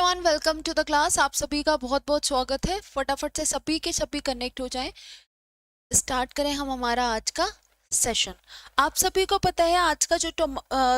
Everyone, welcome to the class. आप सभी का बहुत बहुत स्वागत है। फटाफट से सभी के सभी कनेक्ट हो जाएं। स्टार्ट करें हम हमारा आज का सेशन। आप सभी को पता है आज का जो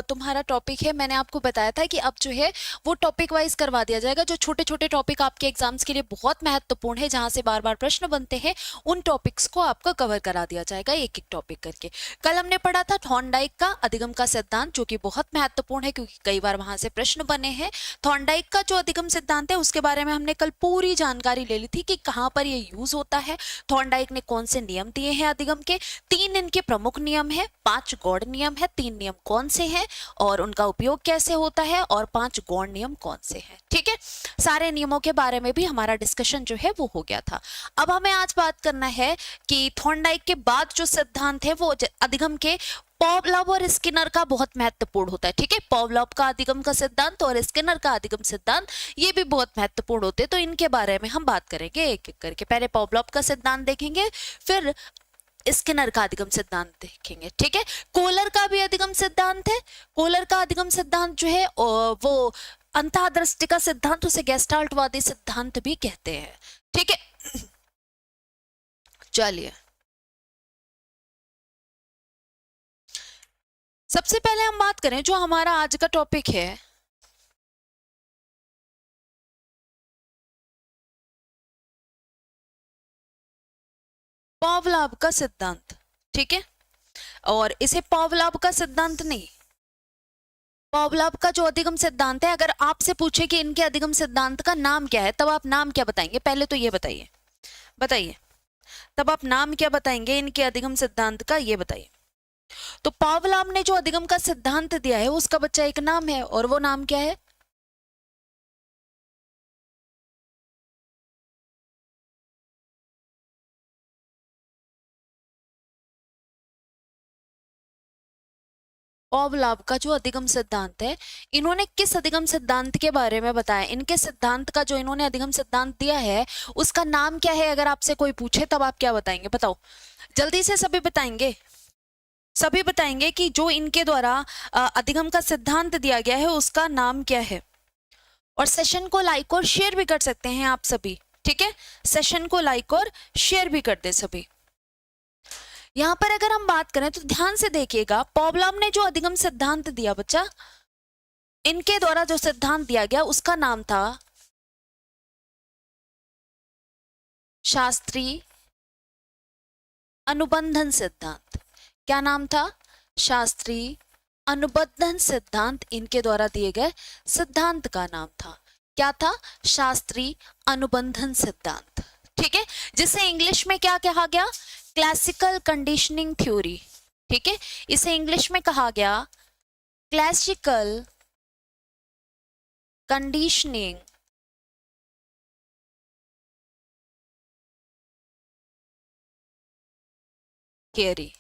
तुम्हारा टॉपिक है, मैंने आपको बताया था कि अब जो है वो टॉपिक वाइज करवा दिया जाएगा। जो छोटे छोटे टॉपिक आपके एग्जाम्स के लिए बहुत महत्वपूर्ण है, जहां से बार बार प्रश्न बनते हैं, उन टॉपिक्स को आपका कवर करा दिया जाएगा एक एक टॉपिक करके। कल हमने पढ़ा था थॉर्नडाइक का अधिगम का सिद्धांत, जो कि बहुत महत्वपूर्ण है क्योंकि कई बार वहां से प्रश्न बने हैं। थॉर्नडाइक का जो अधिगम सिद्धांत है उसके बारे में हमने कल पूरी जानकारी ले ली थी कि कहाँ पर ये यूज होता है, थॉर्नडाइक ने कौन से नियम दिए हैं अधिगम के, 3 इनके प्रमुख नियम है, 5 गौड़ नियम है, 3 नियम कौन से हैं और उनका उपयोग कैसे होता है, और 5 गौड़ नियम कौन से हैं। ठीक है, सारे नियमों के बारे में भी हमारा डिस्कशन जो है वो हो गया था। अब हमें आज बात करना है कि थॉर्नडाइक के बाद जो सिद्धांत है वो अधिगम के पॉवलोव और स्किनर का बहुत महत्वपूर्ण होता है। ठीक है, पॉवलोव का अधिगम का सिद्धांत और स्किनर का अधिगम सिद्धांत ये भी बहुत महत्वपूर्ण होते हैं, तो इनके बारे में हम बात करेंगे एक एक करके। पहले पॉवलोव का सिद्धांत देखेंगे, फिर स्किनर का अधिगम सिद्धांत देखेंगे। ठीक है, कोलर का भी अधिगम सिद्धांत है। कोलर का अधिगम सिद्धांत जो है वो अंतःदृष्टि का सिद्धांत, उसे गेस्टाल्टवादी सिद्धांत भी कहते हैं। ठीक है, चलिए सबसे पहले हम बात करें जो हमारा आज का टॉपिक है, पावलोव का सिद्धांत। ठीक है, और इसे पावलोव का सिद्धांत नहीं, पावलोव का जो अधिगम सिद्धांत है, अगर आपसे पूछे कि इनके अधिगम सिद्धांत का नाम क्या है, तब आप नाम क्या बताएंगे? पहले तो ये बताइए, बताइए तब आप नाम क्या बताएंगे इनके अधिगम सिद्धांत का, ये बताइए। तो पावलोव ने जो अधिगम का सिद्धांत दिया है उसका बच्चा एक नाम है, और वो नाम क्या है? पावलोव का जो अधिगम सिद्धांत है, इन्होंने किस अधिगम सिद्धांत के बारे में बताया? इनके सिद्धांत का जो इन्होंने अधिगम सिद्धांत दिया है उसका नाम क्या है? अगर आपसे कोई पूछे तब आप क्या बताएंगे? बताओ जल्दी से, सभी बताएंगे, सभी बताएंगे कि जो इनके द्वारा अधिगम का सिद्धांत दिया गया है उसका नाम क्या है। और सेशन को लाइक और शेयर भी कर सकते हैं आप सभी। ठीक है, सेशन को लाइक और शेयर भी कर दे सभी। यहां पर अगर हम बात करें तो ध्यान से देखिएगा, पावलोव ने जो अधिगम सिद्धांत दिया बच्चा, इनके द्वारा जो सिद्धांत दिया गया उसका नाम था शास्त्रीय अनुबंधन सिद्धांत। क्या नाम था? शास्त्रीय अनुबंधन सिद्धांत इनके द्वारा दिए गए सिद्धांत का नाम था। क्या था? शास्त्रीय अनुबंधन सिद्धांत। ठीक है, जिसे इंग्लिश में क्या कहा गया? Classical conditioning theory. ठीक है, इसे इंग्लिश में कहा गया क्लासिकल कंडीशनिंग थ्योरी।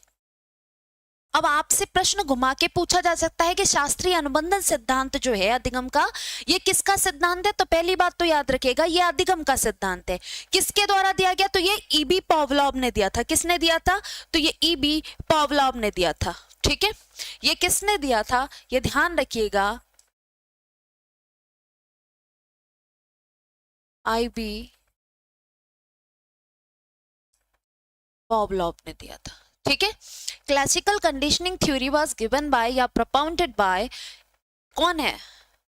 अब आपसे प्रश्न घुमा के पूछा जा सकता है कि शास्त्रीय अनुबंधन सिद्धांत जो है अधिगम का, ये किसका सिद्धांत है? तो पहली बात तो याद रखिएगा, ये अधिगम का सिद्धांत है। किसके द्वारा दिया गया? तो ये ईबी पावलोव ने दिया था। किसने दिया था? तो ये ईबी पावलोव ने दिया था। ठीक है, ये किसने दिया था ये ध्यान रखिएगा, आईबी पावलोव ने दिया था। ठीक है, classical conditioning theory was given by या प्रोपाउंडेड बाय, कौन है?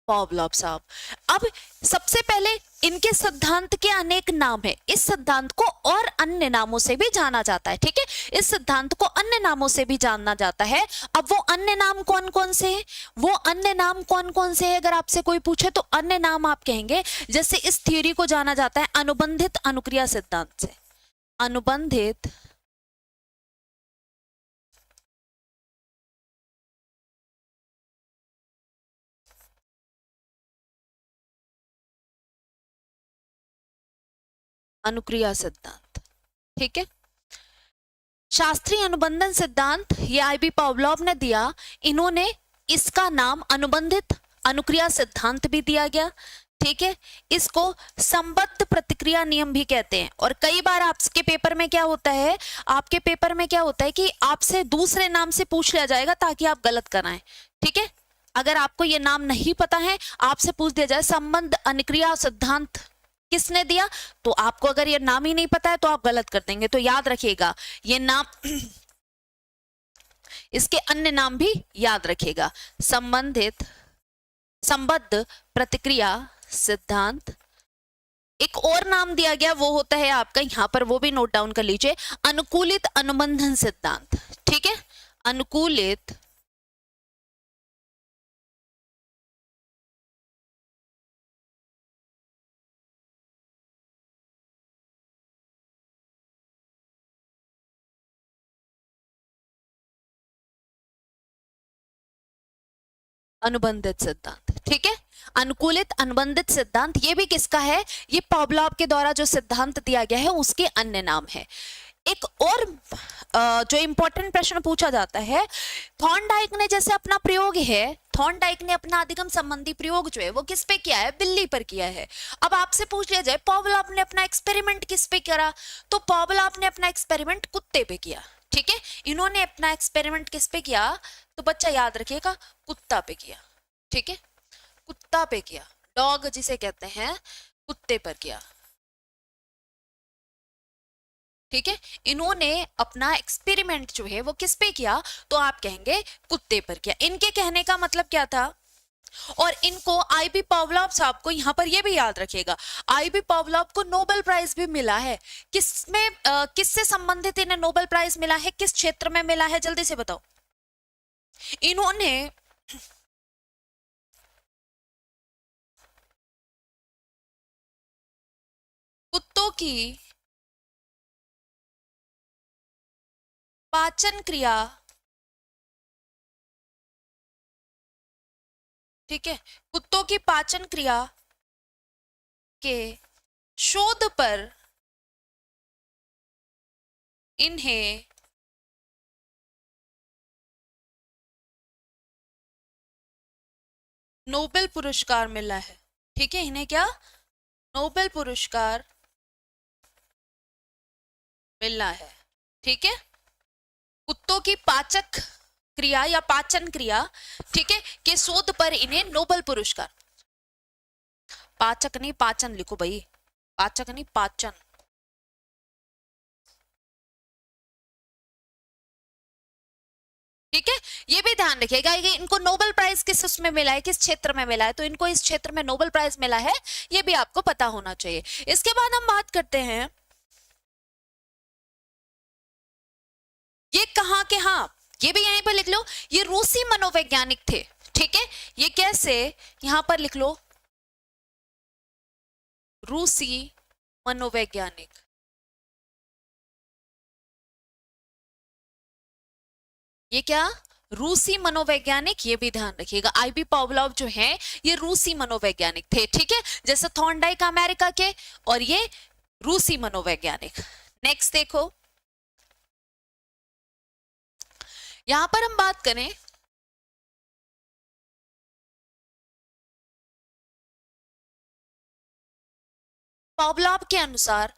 पावलोव साहब। अब सबसे पहले इनके सिद्धांत के अनेक नाम है, इस सिद्धांत को और अन्य नामों से भी जाना जाता है। ठीक है, इस सिद्धांत को अन्य नामों से भी जाना जाता है। अब वो अन्य नाम कौन कौन से हैं? वो अन्य नाम कौन कौन से हैं अगर आपसे कोई पूछे तो अन्य नाम आप कहेंगे, जैसे इस थ्योरी को जाना जाता है अनुबंधित अनुक्रिया सिद्धांत से। अनुबंधित अनुक्रिया सिद्धांत। ठीक है, शास्त्रीय अनुबंधन सिद्धांत ये आईबी पावलोव ने दिया। इन्होंने इसका नाम अनुबंधित अनुक्रिया सिद्धांत भी दिया गया। ठीक है, इसको संबद्ध प्रतिक्रिया नियम भी कहते हैं। और कई बार आपके पेपर में क्या होता है, आपके पेपर में क्या होता है कि आपसे दूसरे नाम से पूछ लिया जाएगा ताकि आप गलत कराएं। ठीक है, अगर आपको ये नाम नहीं पता है, आपसे पूछ दिया जाए संबंध अनुक्रिया सिद्धांत किसने दिया, तो आपको अगर ये नाम ही नहीं पता है तो आप गलत कर देंगे। तो याद रखिएगा ये नाम इसके अन्य नाम भी याद रखिएगा। संबद्ध प्रतिक्रिया सिद्धांत, एक और नाम दिया गया वो होता है आपका यहां पर, वो भी नोट डाउन कर लीजिए, अनुकूलित अनुबंधन सिद्धांत। ठीक है, अनुकूलित अनुबंधित सिद्धांत। ठीक है, अनुकूलित अनुबंधित सिद्धांत ये भी किसका है, ये पॉवलोव के द्वारा जो सिद्धांत दिया गया है उसके अन्य नाम है। एक और जो इंपॉर्टेंट प्रश्न पूछा जाता है, थॉर्नडाइक ने जैसे अपना प्रयोग है, थॉर्नडाइक ने अपना अधिगम संबंधी प्रयोग जो है वो किस पे किया है, बिल्ली पर किया है। अब आपसे पूछ लिया जाए पॉवलोव ने अपना एक्सपेरिमेंट किस पे करा, तो पॉवलोव ने अपना एक्सपेरिमेंट कुत्ते पे किया। ठीक है, इन्होंने अपना एक्सपेरिमेंट किस पे किया, तो बच्चा याद रखिएगा कुत्ता पे किया। ठीक है, कुत्ता पे किया, डॉग जिसे कहते हैं, कुत्ते पर किया। ठीक है, इन्होंने अपना एक्सपेरिमेंट जो है वो किस पे किया, तो आप कहेंगे कुत्ते पर किया। इनके कहने का मतलब क्या था, और इनको आईबी पॉवलोव साहब को यहां पर ये भी याद रखिएगा, आईबी पॉवलोव को नोबेल प्राइज भी मिला है। किसमें किससे संबंधित इन्हें नोबेल प्राइज मिला है, किस क्षेत्र में मिला है, जल्दी से बताओ। इन्होंने कुत्तों की पाचन क्रिया, ठीक है, कुत्तों की पाचन क्रिया के शोध पर इन्हें नोबेल पुरस्कार मिला है। ठीक है, इन्हें क्या, नोबेल पुरस्कार मिला है। ठीक है, कुत्तों की पाचक क्रिया या पाचन क्रिया, ठीक है, के शोध पर इन्हें नोबेल पुरस्कार, पाचक नहीं पाचन लिखो भाई, पाचक नहीं पाचन। ठीक है, ये भी ध्यान रखिएगा कि इनको नोबेल प्राइज किस उसमें मिला है, किस क्षेत्र में मिला है, तो इनको इस क्षेत्र में नोबेल प्राइज मिला है, ये भी आपको पता होना चाहिए। इसके बाद हम बात करते हैं ये कहाँ के, हाँ ये भी यहीं पर लिख लो, ये रूसी मनोवैज्ञानिक थे। ठीक है, ये कैसे, यहां पर लिख लो, रूसी मनोवैज्ञानिक। ये क्या, रूसी मनोवैज्ञानिक, ये भी ध्यान रखिएगा, आईबी पॉवलोव जो है ये रूसी मनोवैज्ञानिक थे। ठीक है, जैसे थॉर्नडाइक अमेरिका के, और ये रूसी मनोवैज्ञानिक। नेक्स्ट देखो, यहां पर हम बात करें पॉवलोव के अनुसार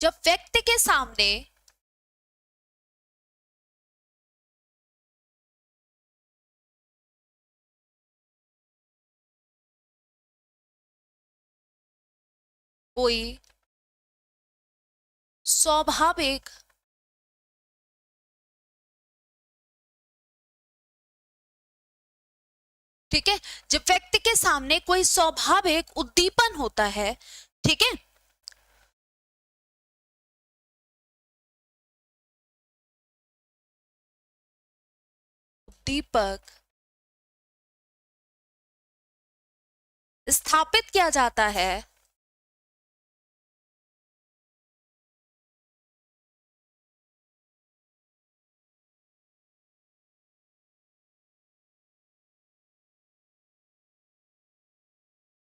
जब व्यक्ति के सामने कोई स्वाभाविक ठीक है, जब व्यक्ति के सामने कोई स्वाभाविक उद्दीपन होता है, ठीक है, उद्दीपक स्थापित किया जाता है,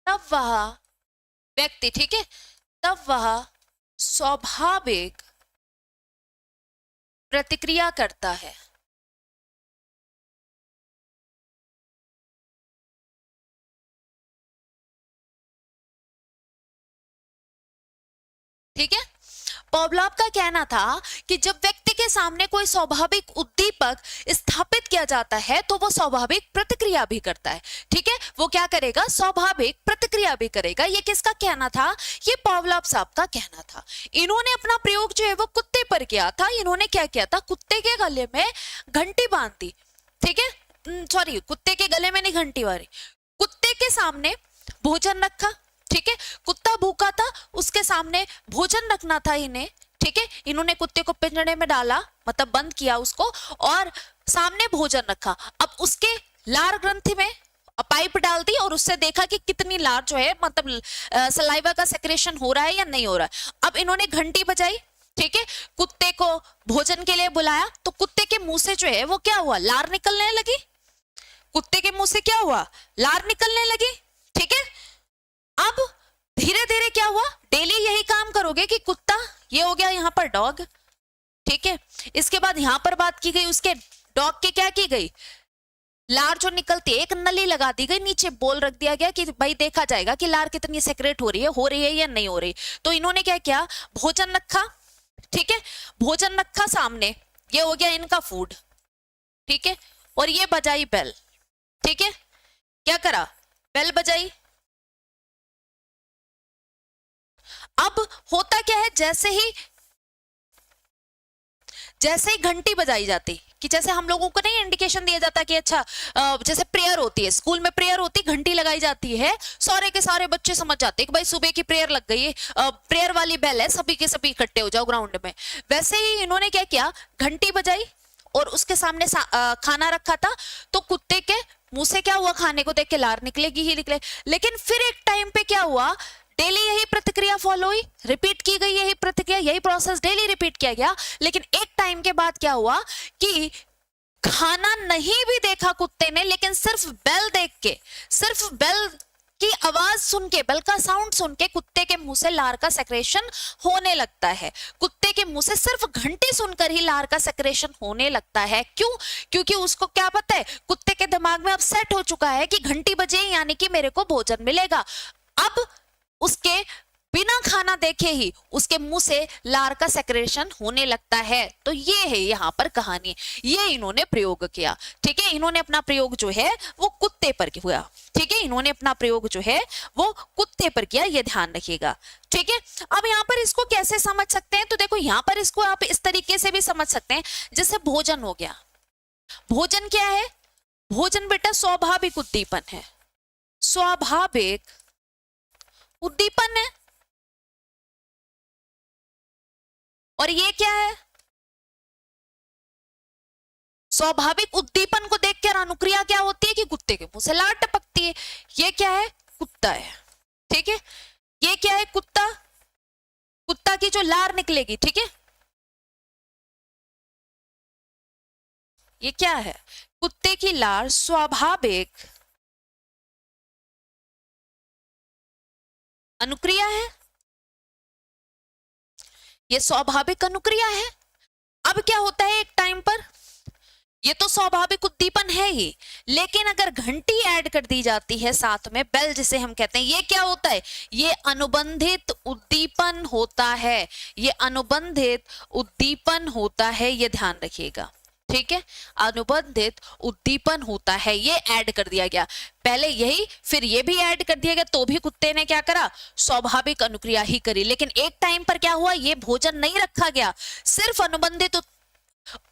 तब वह व्यक्ति, ठीक है, तब वह स्वाभाविक प्रतिक्रिया करता है। ठीक है, पॉवलोव का कहना था कि जब व्यक्ति के सामने कोई स्वाभाविक उद्दीपक स्थापित किया जाता है तो वो स्वाभाविक प्रतिक्रिया भी करता है। ठीक है, वो क्या करेगा, स्वाभाविक प्रतिक्रिया भी करेगा। ये किसका कहना था, ये पॉवलोव साहब का कहना था। इन्होंने अपना प्रयोग जो है वो कुत्ते पर किया था। इन्होंने क्या किया था, कुत्ते के गले में घंटी बांध दी। ठीक है, सॉरी, कुत्ते के गले में नहीं घंटी मारी, कुत्ते के सामने भोजन रखा। ठीक है, कुत्ता भूखा था, उसके सामने भोजन रखना था इन्हें। ठीक है, इन्होंने कुत्ते को पिंजरे में डाला, मतलब बंद किया उसको, और सामने भोजन रखा। अब उसके लार ग्रंथि में पाइप डाल दी और उससे देखा कि कितनी लार जो है, मतलब सलाइवा का सेक्रेशन हो रहा है या नहीं हो रहा है। अब इन्होंने घंटी बजाई। ठीक है, कुत्ते को भोजन के लिए बुलाया, तो कुत्ते के मुंह से जो है वो क्या हुआ, लार निकलने लगी। कुत्ते के मुंह से क्या हुआ, लार निकलने लगी। ठीक है, अब धीरे धीरे क्या हुआ, डेली यही काम करोगे कि कुत्ता, ये हो गया यहाँ पर डॉग। ठीक है, इसके बाद यहां पर बात की गई उसके डॉग के, क्या की गई, लार जो निकलती है, एक नली लगा दी गई, नीचे बोल रख दिया गया कि भाई देखा जाएगा कि लार कितनी सेक्रेट हो रही है या नहीं हो रही। तो इन्होंने क्या किया, भोजन रखा। ठीक है, भोजन रखा सामने, ये हो गया इनका फूड। ठीक है, और ये बजाई बेल। ठीक है, क्या करा, बेल बजाई। अब होता क्या है, जैसे ही घंटी बजाई जाती, कि जैसे हम लोगों को नहीं इंडिकेशन दिया जाता कि अच्छा जैसे प्रेयर होती है, स्कूल में प्रेयर होती है, घंटी लगाई जाती है, सारे के सारे बच्चे समझ जाते हैं कि भाई सुबह की प्रेयर लग गई है, प्रेयर वाली बेल है, सभी के सभी इकट्ठे हो जाओ ग्राउंड में। वैसे ही इन्होंने क्या किया, घंटी बजाई और उसके सामने खाना रखा था। तो कुत्ते के मुंह से क्या हुआ, खाने को देख के लार निकलेगी ही निकले। लेकिन फिर एक टाइम पे क्या हुआ, डेली यही प्रतिक्रिया फॉलो हुई, रिपीट की गई यही प्रतिक्रिया, यही प्रोसेस डेली रिपीट किया गया। लेकिन एक टाइम के बाद क्या हुआ कि खाना नहीं भी देखा कुत्ते ने, लेकिन सिर्फ बेल देख के, सिर्फ बेल की आवाज सुन के, बेल का साउंड सुन के कुत्ते के मुंह से लार का सेक्रेशन होने लगता है। कुत्ते के मुंह से सिर्फ घंटी सुनकर ही लार का सेक्रेशन होने लगता है। क्यों, क्योंकि उसको क्या पता है, कुत्ते के दिमाग में अब सेट हो चुका है कि घंटी बजे यानी कि मेरे को भोजन मिलेगा। अब उसके बिना खाना देखे ही उसके मुंह से लार का सेक्रेशन होने लगता है। तो ये है यहाँ पर कहानी, ये इन्होंने प्रयोग किया। ठीक है, इन्होंने अपना प्रयोग जो है वो कुत्ते पर हुआ। ठीक है, इन्होंने अपना प्रयोग जो है वो कुत्ते पर किया, ये ध्यान रखिएगा। ठीक है, अब यहाँ पर इसको कैसे समझ सकते हैं, तो देखो यहाँ पर इसको आप इस तरीके से भी समझ सकते हैं, जैसे भोजन हो गया। भोजन क्या है, भोजन बेटा स्वाभाविक उद्दीपन है, स्वाभाविक उद्दीपन है। और ये क्या है, स्वाभाविक उद्दीपन को देखकर अनुक्रिया क्या होती है कि कुत्ते के मुंह से लार टपकती है। ये क्या है, कुत्ता है। ठीक है, ये क्या है, कुत्ता, कुत्ता की जो लार निकलेगी। ठीक है, ये क्या है, कुत्ते की लार स्वाभाविक अनुक्रिया है, ये स्वाभाविक अनुक्रिया है। अब क्या होता है, एक टाइम पर ये तो स्वाभाविक उद्दीपन है ही, लेकिन अगर घंटी ऐड कर दी जाती है साथ में, बेल जिसे हम कहते हैं, ये क्या होता है, ये अनुबंधित उद्दीपन होता है, ये अनुबंधित उद्दीपन होता है, ये ध्यान रखिएगा। ठीक है, अनुबंधित उद्दीपन होता है, ये ऐड कर दिया गया। पहले यही, फिर ये भी ऐड कर दिया गया, तो भी कुत्ते ने क्या करा, स्वाभाविक अनुक्रिया ही करी। लेकिन एक टाइम पर क्या हुआ, ये भोजन नहीं रखा गया, सिर्फ अनुबंधित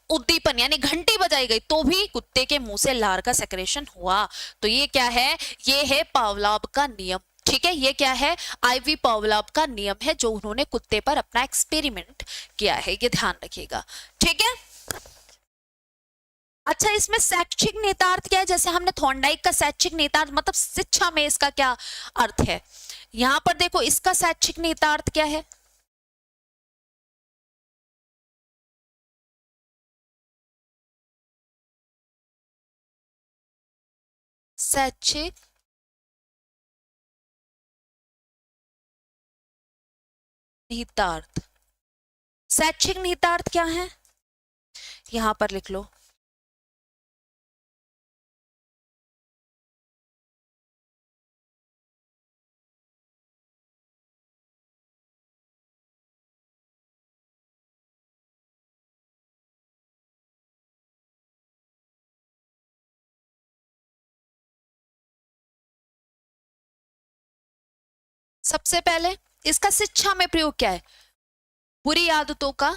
उद्दीपन यानी घंटी बजाई गई, तो भी कुत्ते के मुंह से लार का सेक्रेशन हुआ। तो ये क्या है, ये है पावलोव का नियम। ठीक है, ये क्या है, आईवी पावलोव का नियम है, जो उन्होंने कुत्ते पर अपना एक्सपेरिमेंट किया है, ये ध्यान रखिएगा। ठीक है, अच्छा, इसमें शैक्षिक नेतार्थ क्या है, जैसे हमने थॉर्नडाइक का शैक्षिक नेतार्थ मतलब शिक्षा में इसका क्या अर्थ है, यहां पर देखो इसका शैक्षिक नेतार्थ क्या है, शैक्षिक निहितार्थ। शैक्षिक निहितार्थ क्या है, यहां पर लिख लो, सबसे पहले इसका शिक्षा में प्रयोग क्या है? बुरी आदतों का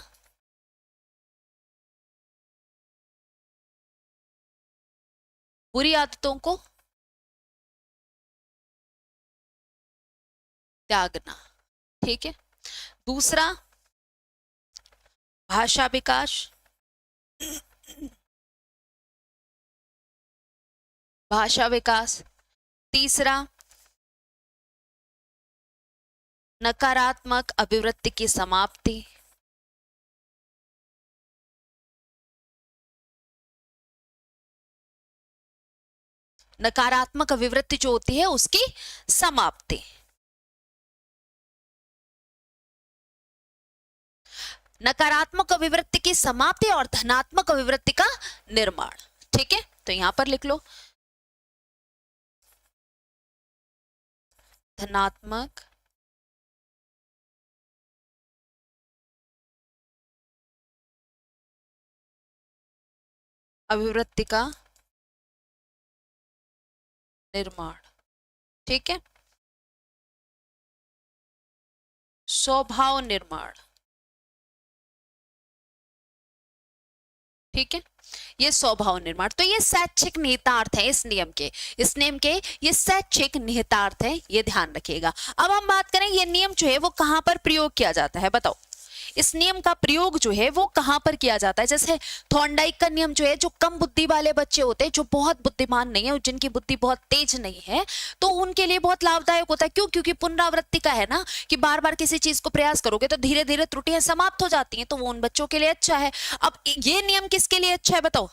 बुरी आदतों को त्यागना। ठीक है। दूसरा, भाषा विकास। भाषा विकास। तीसरा, नकारात्मक अभिवृत्ति की समाप्ति। नकारात्मक अभिवृत्ति जो होती है उसकी समाप्ति। नकारात्मक अभिवृत्ति की समाप्ति और धनात्मक अभिवृत्ति का निर्माण। ठीक है, तो यहां पर लिख लो धनात्मक अभिवृत्ति का निर्माण। ठीक है। स्वभाव निर्माण। ठीक है, ये स्वभाव निर्माण। तो ये शैक्षिक निहितार्थ है इस नियम के ये शैक्षिक निहितार्थ है, ये ध्यान रखिएगा। अब हम बात करें ये नियम जो है वो कहां पर प्रयोग किया जाता है, बताओ। इस नियम का प्रयोग जो है वो कहां पर किया जाता है? जैसे थॉर्नडाइक का नियम जो है, जो कम बुद्धि वाले बच्चे होते हैं, जो बहुत बुद्धिमान नहीं है, जिनकी बुद्धि बहुत तेज नहीं है, तो उनके लिए बहुत लाभदायक होता है। क्यों? क्योंकि पुनरावृत्ति का है ना, कि बार बार किसी चीज को प्रयास करोगे तो धीरे धीरे त्रुटियां समाप्त हो जाती हैं, तो वो उन बच्चों के लिए अच्छा है। अब ये नियम किसके लिए अच्छा है बताओ?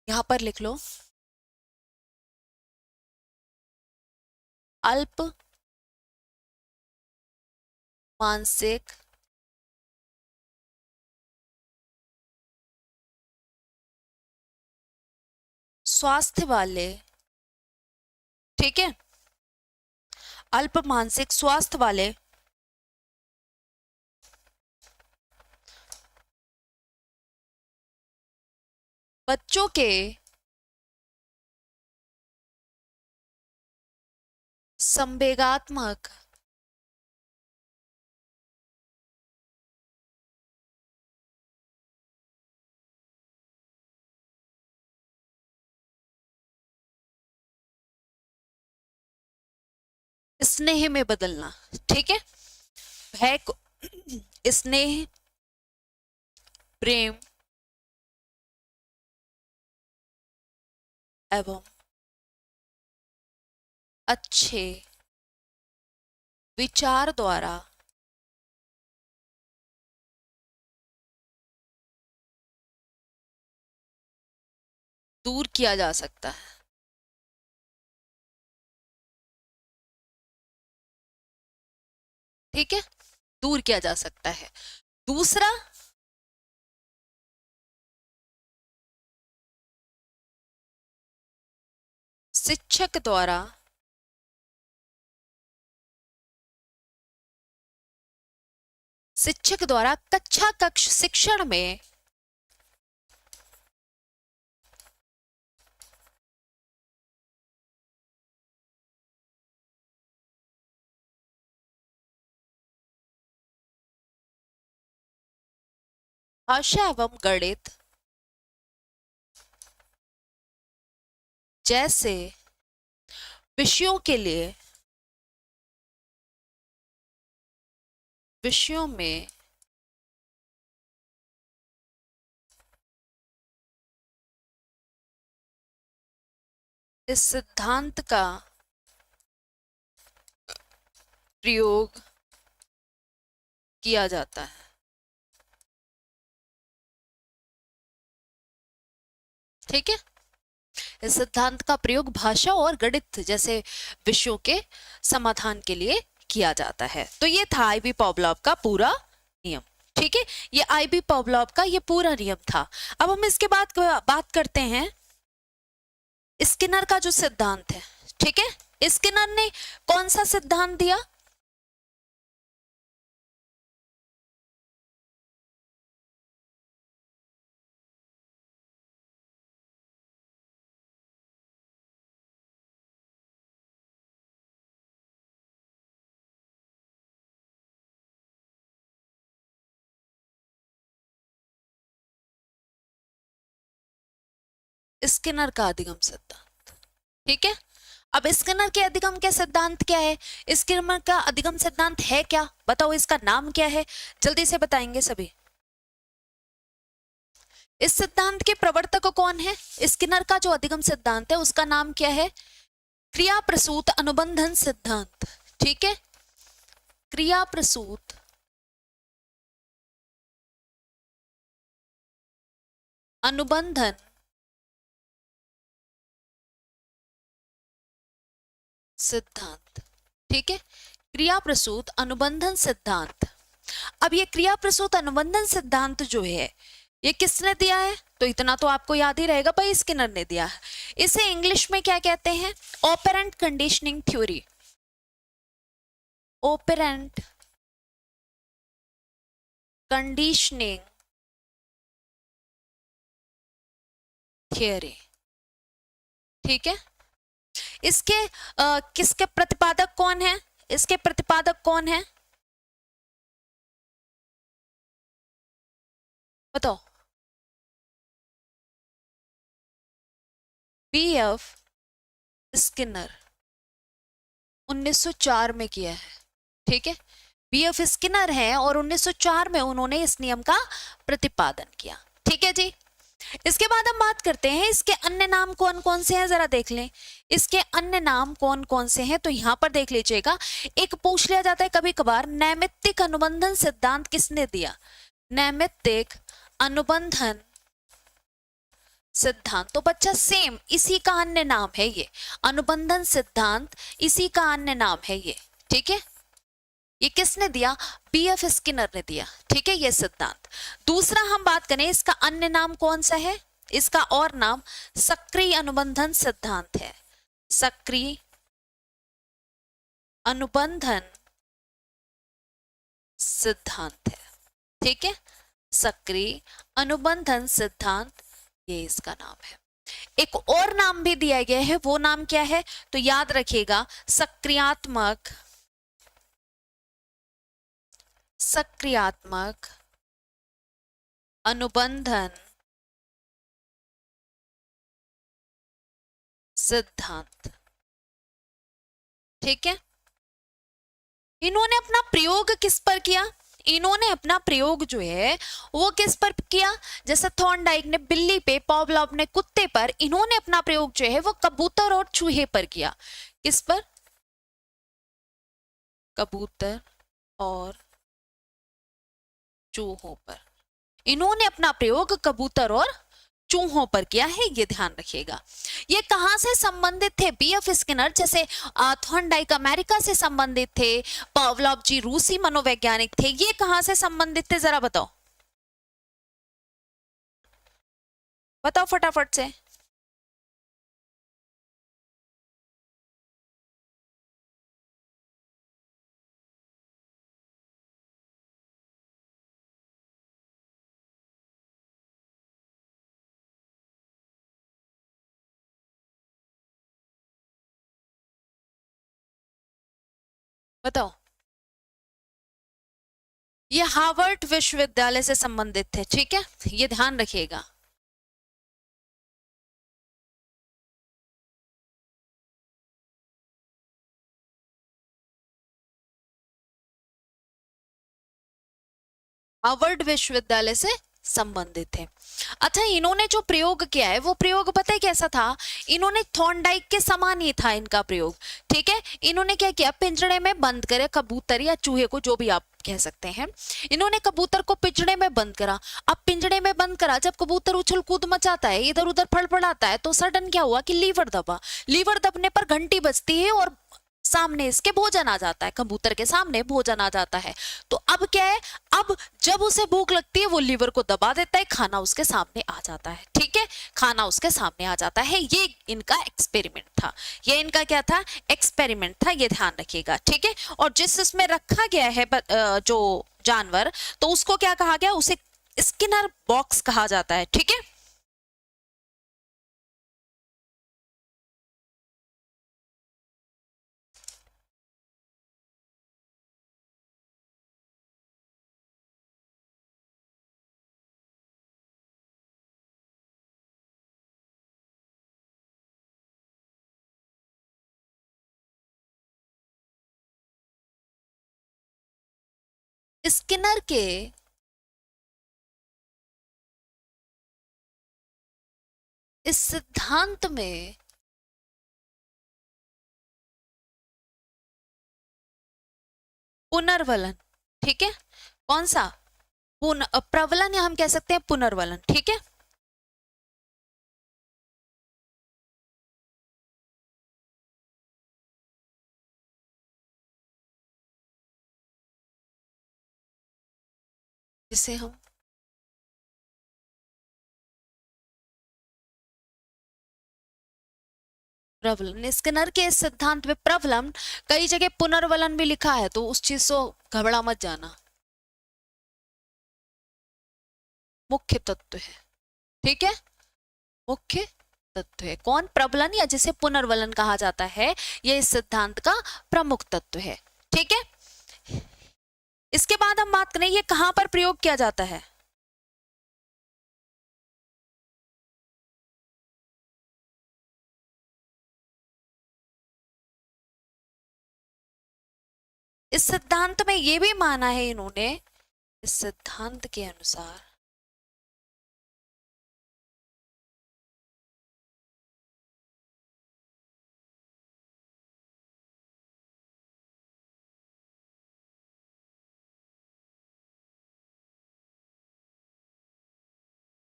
यहां पर लिख लो अल्प मानसिक स्वास्थ्य वाले। ठीक है, अल्प मानसिक स्वास्थ्य वाले बच्चों के संवेगात्मक स्नेह में बदलना। ठीक है, भय को स्नेह, प्रेम एवं अच्छे विचार द्वारा दूर किया जा सकता है। ठीक है, दूर किया जा सकता है। दूसरा, शिक्षक द्वारा कक्षा कक्ष शिक्षण में भाषा एवं गणित जैसे विषयों में इस सिद्धांत का प्रयोग किया जाता है। ठीक है, इस सिद्धांत का प्रयोग भाषा और गणित जैसे विषयों के समाधान के लिए किया जाता है। तो ये था आईबी पॉवलोव का पूरा नियम। ठीक है, ये आईबी पॉवलोव का ये पूरा नियम था। अब हम इसके बाद बात करते हैं स्किनर का जो सिद्धांत है। ठीक है, स्किनर ने कौन सा सिद्धांत दिया? स्किनर का अधिगम सिद्धांत। ठीक है, अब स्किनर के अधिगम के सिद्धांत क्या है, स्किनर का अधिगम सिद्धांत है क्या, बताओ इसका नाम क्या है, जल्दी से बताएंगे सभी। इस सिद्धांत के प्रवर्तक कौन है, स्किनर का जो अधिगम सिद्धांत है उसका नाम क्या है, क्रिया प्रसूत अनुबंधन सिद्धांत। ठीक है, क्रिया प्रसूत अनुबंधन सिद्धांत। ठीक है, क्रिया प्रसूत अनुबंधन सिद्धांत। अब ये क्रिया प्रसूत अनुबंधन सिद्धांत जो है ये किसने दिया है, तो इतना तो आपको याद ही रहेगा भाई, स्किनर ने दिया है। इसे इंग्लिश में क्या कहते हैं, operant conditioning theory. Operant conditioning theory. ठीक है, इसके किसके प्रतिपादक कौन है, इसके प्रतिपादक कौन है बताओ। बीएफ स्किनर 1904 में किया है। ठीक है, बीएफ स्किनर है और 1904 में उन्होंने इस नियम का प्रतिपादन किया। ठीक है जी, इसके बाद हम बात करते हैं इसके अन्य नाम कौन कौन से हैं, जरा देख लें इसके अन्य नाम कौन कौन से हैं। तो यहां पर देख लीजिएगा, एक पूछ लिया जाता है कभी कभार, नैमित्तिक अनुबंधन सिद्धांत किसने दिया, नैमित्तिक अनुबंधन सिद्धांत। तो बच्चा सेम इसी का अन्य नाम है ये, अनुबंधन सिद्धांत इसी का अन्य नाम है ये। ठीक है, ये किसने दिया, बीएफ स्किनर ने दिया। ठीक है, ये सिद्धांत। दूसरा हम बात करें इसका अन्य नाम कौन सा है, इसका और नाम सक्रिय अनुबंधन सिद्धांत है। सक्रिय अनुबंधन सिद्धांत है। ठीक है, सक्रिय अनुबंधन सिद्धांत, ये इसका नाम है। एक और नाम भी दिया गया है, वो नाम क्या है, तो याद रखिएगा, सक्रियात्मक सक्रियात्मक अनुबंधन सिद्धांत। ठीक है, इन्होंने अपना प्रयोग किस पर किया, इन्होंने अपना प्रयोग जो है वो किस पर किया, जैसे थॉर्नडाइक ने बिल्ली पे, पावलोव ने कुत्ते पर, इन्होंने अपना प्रयोग जो है वो कबूतर और चूहे पर किया। किस पर, कबूतर और चूहों पर। इन्होंने अपना प्रयोग कबूतर और चूहों पर किया है, ये ध्यान रखिएगा। ये कहां से संबंधित थे, बीएफ स्किनर जैसे थॉर्नडाइक अमेरिका से संबंधित थे, पावलोव जी रूसी मनोवैज्ञानिक थे, ये कहां से संबंधित थे जरा बताओ, बताओ फटाफट से। बताओ, ये हार्वर्ड विश्वविद्यालय से संबंधित थे। ठीक है, ये ध्यान रखिएगा। हार्वर्ड विश्वविद्यालय से संबंधित थे। अच्छा, इन्होंने जो प्रयोग किया है वो प्रयोग पता है कैसा था, इन्होंने थॉर्नडाइक के समान ही था इनका प्रयोग। ठीक है, इन्होंने क्या किया, पिंजड़े में बंद करे कबूतर या चूहे को, जो भी आप कह सकते हैं, इन्होंने कबूतर को पिंजड़े में बंद करा। अब पिंजड़े में बंद करा, जब कबूतर उछल कूद मचाता है, इधर उधर फड़फड़ाता है, तो सडन क्या हुआ कि लीवर दबा, लीवर दबने पर घंटी बजती है और सामने इसके भोजन आ जाता है, कबूतर के सामने भोजन आ जाता है। तो अब क्या है, अब जब उसे भूख लगती है वो लीवर को दबा देता है, खाना उसके सामने आ जाता है। ठीक है, खाना उसके सामने आ जाता है। ये इनका एक्सपेरिमेंट था, ये इनका क्या था, एक्सपेरिमेंट था, ये ध्यान रखिएगा। ठीक है, और जिस इसमें रखा गया है जो जानवर, तो उसको क्या कहा गया, उसे स्किनर बॉक्स कहा जाता है। ठीक है, स्किनर के इस सिद्धांत में पुनर्वलन, ठीक है, कौन सा प्रवलन, या हम कह सकते हैं पुनर्वलन, ठीक है। जिसे हम प्रवलन, स्किनर के इस सिद्धांत में प्रवलन, कई जगह पुनर्वलन भी लिखा है, तो उस चीज को घबरा मत जाना, मुख्य तत्व है, ठीक है, मुख्य तत्व है। कौन? प्रबलन, या जिसे पुनर्वलन कहा जाता है, यह इस सिद्धांत का प्रमुख तत्व है, ठीक है। इसके बाद हम बात करें ये कहां पर प्रयोग किया जाता है। इस सिद्धांत में यह भी माना है इन्होंने, इस सिद्धांत के अनुसार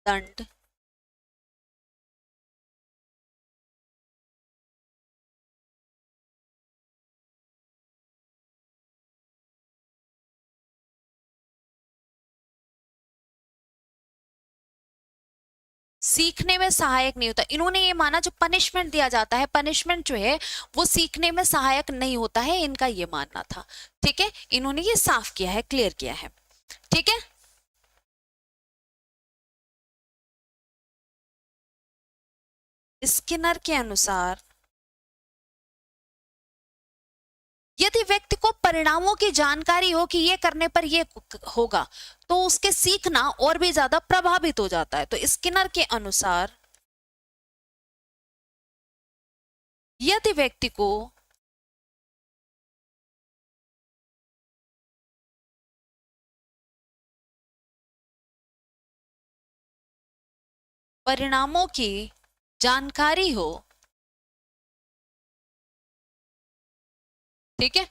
दंड सीखने में सहायक नहीं होता। इन्होंने ये माना जो पनिशमेंट दिया जाता है, पनिशमेंट जो है वो सीखने में सहायक नहीं होता है, इनका ये मानना था, ठीक है। इन्होंने ये साफ किया है, क्लियर किया है, ठीक है। स्किनर के अनुसार यदि व्यक्ति को परिणामों की जानकारी हो कि ये करने पर ये होगा, तो उसके सीखना और भी ज्यादा प्रभावित हो जाता है। तो स्किनर के अनुसार यदि व्यक्ति को परिणामों की जानकारी हो, ठीक है,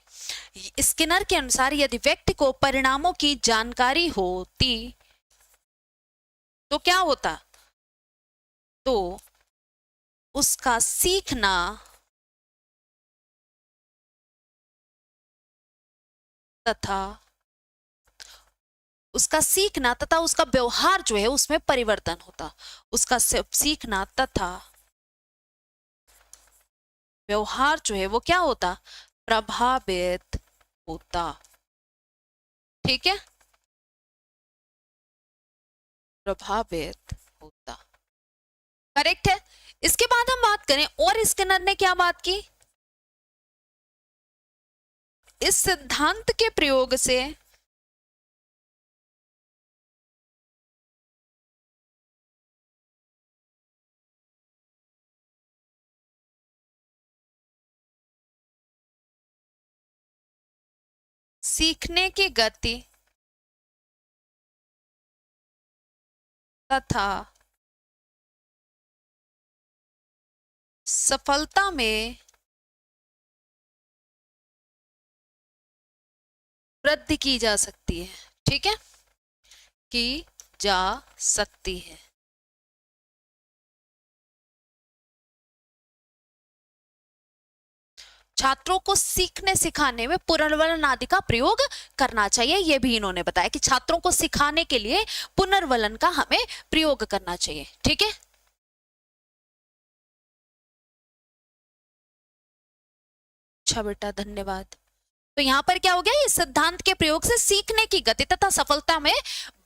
स्किनर के अनुसार यदि व्यक्ति को परिणामों की जानकारी होती तो क्या होता, तो उसका सीखना तथा उसका व्यवहार जो है उसमें परिवर्तन होता, उसका सीखना तथा व्यवहार जो है वो क्या होता, प्रभावित होता, ठीक है, प्रभावित होता, करेक्ट है। इसके बाद हम बात करें, और स्किनर ने क्या बात की, इस सिद्धांत के प्रयोग से सीखने की गति तथा सफलता में वृद्धि की जा सकती है, ठीक है, की जा सकती है। छात्रों को सीखने सिखाने में पुनर्वलन आदि का प्रयोग करना चाहिए, यह भी इन्होंने बताया कि छात्रों को सिखाने के लिए पुनर्वलन का हमें प्रयोग करना चाहिए, ठीक है। अच्छा बेटा, धन्यवाद। तो यहां पर क्या हो गया, इस सिद्धांत के प्रयोग से सीखने की गति तथा सफलता में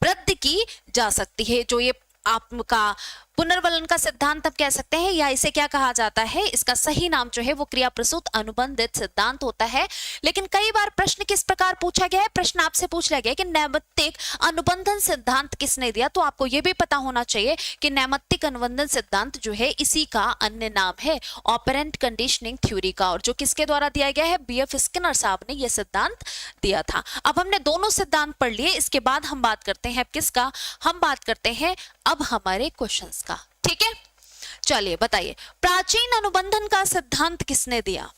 वृद्धि की जा सकती है। जो ये आपका पुनर्वलन का सिद्धांत अब कह सकते हैं, या इसे क्या कहा जाता है, इसका सही नाम जो है वो क्रिया प्रसूत अनुबंधित सिद्धांत होता है। लेकिन कई बार प्रश्न किस प्रकार पूछा गया है, प्रश्न आपसे पूछ लिया गया कि नैमित्तिक अनुबंधन सिद्धांत किसने दिया, तो आपको यह भी पता होना चाहिए कि नैमित्तिक अनुबंधन सिद्धांत जो है इसी का अन्य नाम है ऑपरेंट कंडीशनिंग थ्योरी का, और जो किसके द्वारा दिया गया है, बीएफ स्किनर साहब ने यह सिद्धांत दिया था। अब हमने दोनों सिद्धांत पढ़ लिए, इसके बाद हम बात करते हैं किसका, हम बात करते हैं अब हमारे क्वेश्चंस का। ठीक है, चलिए बताइए प्राचीन अनुबंधन का सिद्धांत किसने दिया।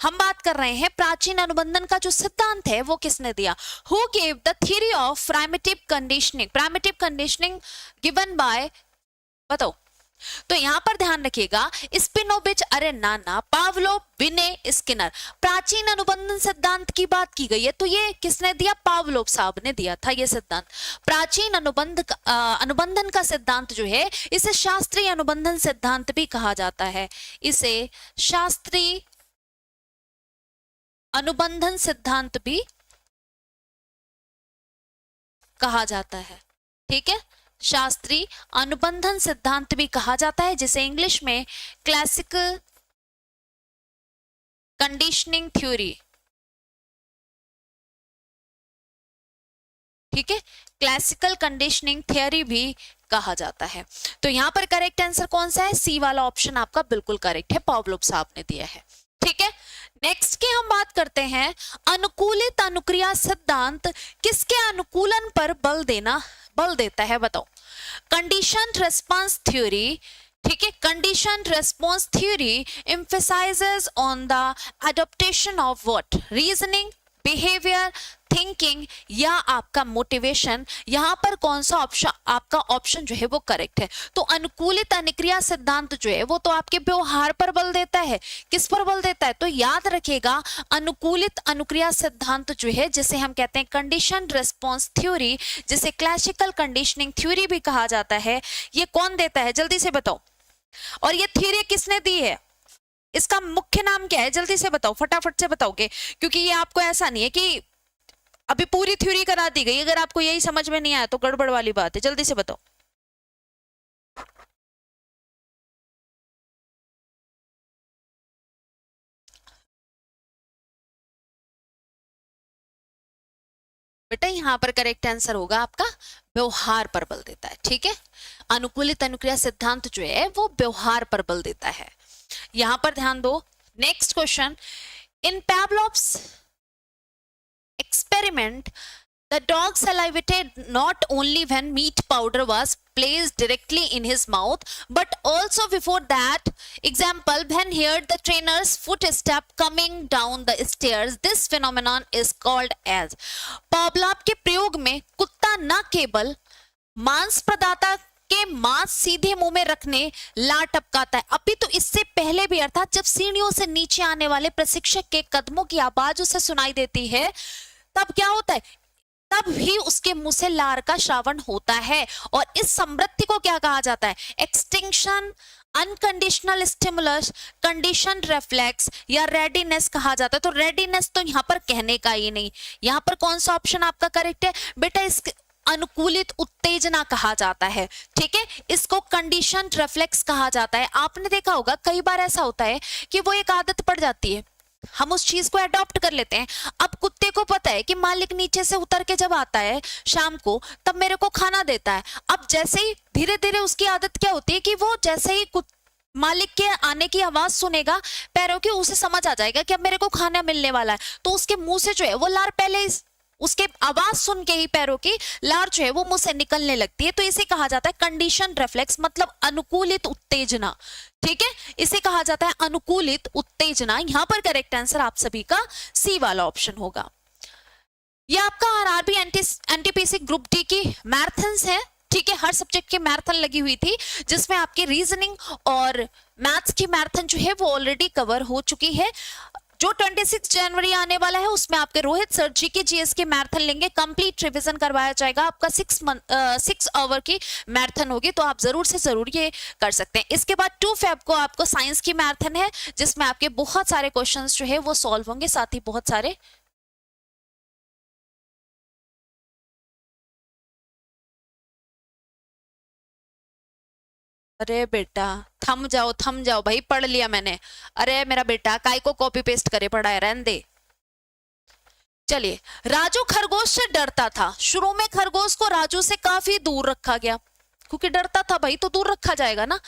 हम बात कर रहे हैं प्राचीन अनुबंधन का जो सिद्धांत है वो किसने दिया। Who gave the theory of primitive conditioning given by, बताओ। तो यहां पर ध्यान रखिएगा, स्पिनोबिच, अरे नाना, पावलोव, विने, स्किनर। प्राचीन अनुबंधन सिद्धांत की बात की गई है तो ये किसने दिया, पावलोव साहब ने दिया था ये सिद्धांत। प्राचीन अनुबंधन का सिद्धांत जो है इसे शास्त्रीय अनुबंधन सिद्धांत भी कहा जाता है, इसे शास्त्रीय अनुबंधन सिद्धांत भी कहा जाता है। ठीक है, शास्त्रीय अनुबंधन सिद्धांत भी कहा जाता है, जिसे इंग्लिश में क्लासिकल कंडीशनिंग थ्योरी, ठीक है, क्लासिकल कंडीशनिंग थ्योरी भी कहा जाता है। तो यहां पर करेक्ट आंसर कौन सा है, सी वाला ऑप्शन आपका बिल्कुल करेक्ट है, पावलोव साहब ने दिया है। ठीक है, नेक्स्ट की हम बात करते हैं अनुकूलित अनुक्रिया सिद्धांत किसके अनुकूलन पर बल देता है, बताओ। कंडीशन रेस्पॉन्स थ्योरी, ठीक है, condition response theory emphasizes on the adaptation of what, reasoning, behaviour, thinking या आपका मोटिवेशन। यहां पर कौन सा ऑप्शन, आपका ऑप्शन जो है वो करेक्ट है। तो अनुकूलित अनुक्रिया सिद्धांत जो है वो तो आपके व्यवहार पर बल देता है, किस पर बल देता है, तो याद रखिएगा अनुकूलित अनुक्रिया सिद्धांत जो है जिसे हम कहते हैं कंडीशन रेस्पॉन्स थ्योरी, जिसे क्लासिकल कंडीशनिंग थ्योरी भी कहा जाता है, ये कौन देता है, जल्दी से बताओ। और ये थ्योरी किसने दी है, इसका मुख्य नाम क्या है, जल्दी से बताओ, फटाफट से बताओगे, क्योंकि ये आपको ऐसा नहीं है कि अभी पूरी थ्योरी करा दी गई, अगर आपको यही समझ में नहीं आया तो गड़बड़ वाली बात है, जल्दी से बताओ। बेटा यहां पर करेक्ट आंसर होगा आपका व्यवहार पर बल देता है। ठीक है, अनुकूलित अनुक्रिया सिद्धांत जो है वो व्यवहार पर बल देता है। यहां पर ध्यान दो, next question, in Pavlov's experiment the dog salivated not only when meat powder was placed directly in his mouth but also before that, example when heard the trainer's footstep coming down the stairs, this phenomenon is called as। Pavlov के प्रयोग में कुत्ता न केवल मांस प्रदाता के मांस सीधे मुंह में रखने ला टपकाता है, अभी तो इससे पहले भी, अर्थात जब सीढ़ियों से नीचे आने वाले प्रशिक्षक के कदमों की आवाज उसे सुनाई देती है तब क्या होता है, तब भी उसके मुंह से लार का श्रावण होता है। और इस समृद्धि को क्या कहा जाता है, extinction, unconditional stimulus, condition reflex या रेडीनेस कहा जाता है। तो रेडीनेस तो यहां पर कहने का ही नहीं, यहां पर कौन सा ऑप्शन आपका करेक्ट है बेटा, इस अनुकूलित उत्तेजना कहा जाता है। ठीक है, इसको कंडीशन रेफ्लेक्स कहा जाता है। आपने देखा होगा कई बार ऐसा होता है कि वो एक आदत पड़ जाती है, हम उस चीज को अडॉप्ट कर लेते हैं। अब कुत्ते को पता है कि मालिक नीचे से उतर के जब आता है शाम को तब मेरे को खाना देता है। अब जैसे ही धीरे धीरे उसकी आदत क्या होती है कि वो जैसे ही मालिक के आने की आवाज सुनेगा पैरों की, उसे समझ आ जाएगा कि अब मेरे को खाना मिलने वाला है, तो उसके मुंह से जो है वो लार पहले उसके आवाज सुन के ही पैरों की लार जो है वो मुंह से निकलने लगती है। तो इसे कहा जाता है कंडीशन रेफ्लेक्स, मतलब अनुकूलित उत्तेजना। ठीक है, इसे कहा जाता है अनुकूलित उत्तेजना। यहां पर करेक्ट आंसर आप सभी का सी वाला ऑप्शन होगा। यह आपका आरआरबी एनटीपीसी ग्रुप डी की मैराथन्स है। ठीक है, हर सब्जेक्ट की मैराथन लगी हुई थी जिसमें आपकी रीजनिंग और मैथ्स की मैराथन जो है वो ऑलरेडी कवर हो चुकी है। जो 26 जनवरी आने वाला है उसमें आपके रोहित सर जी के जीएस के मैराथन लेंगे, कंप्लीट रिवीजन करवाया जाएगा, आपका 6 आवर की मैराथन होगी, तो आप जरूर से जरूर ये कर सकते हैं। इसके बाद 2 फेब को आपको साइंस की मैराथन है जिसमें आपके बहुत सारे क्वेश्चंस जो है वो सॉल्व होंगे, साथ ही बहुत सारे अरे बेटा थम जाओ भाई, पढ़ लिया मैंने। अरे मेरा बेटा काय को कॉपी पेस्ट करे पड़ा है, रहने दे। चलिए, राजू खरगोश से डरता था। शुरू में खरगोश को राजू से काफी दूर रखा गया, क्योंकि डरता था भाई तो दूर रखा जाएगा ना।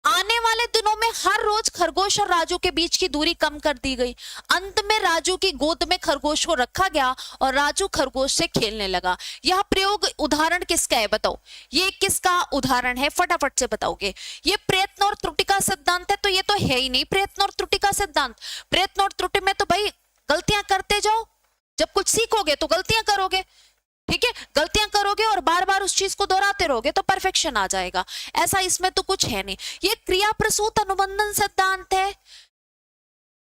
आने वाले दिनों में हर रोज खरगोश और राजू के बीच की दूरी कम कर दी गई। अंत में राजू की गोद में खरगोश को रखा गया और राजू खरगोश से खेलने लगा। यह प्रयोग उदाहरण किसका है बताओ, ये किसका उदाहरण है, फटाफट से बताओगे। ये प्रयत्न और त्रुटि का सिद्धांत है, तो ये तो है ही नहीं प्रयत्न और त्रुटि का सिद्धांत। प्रयत्न और त्रुटि में तो भाई गलतियां करते जाओ, जब कुछ सीखोगे तो गलतियां करोगे, ठीक है, गलतियां करोगे और बार बार उस चीज को दोहराते रहोगे तो परफेक्शन आ जाएगा। ऐसा इसमें तो कुछ है नहीं। ये क्रिया प्रसूत अनुबंधन सिद्धांत है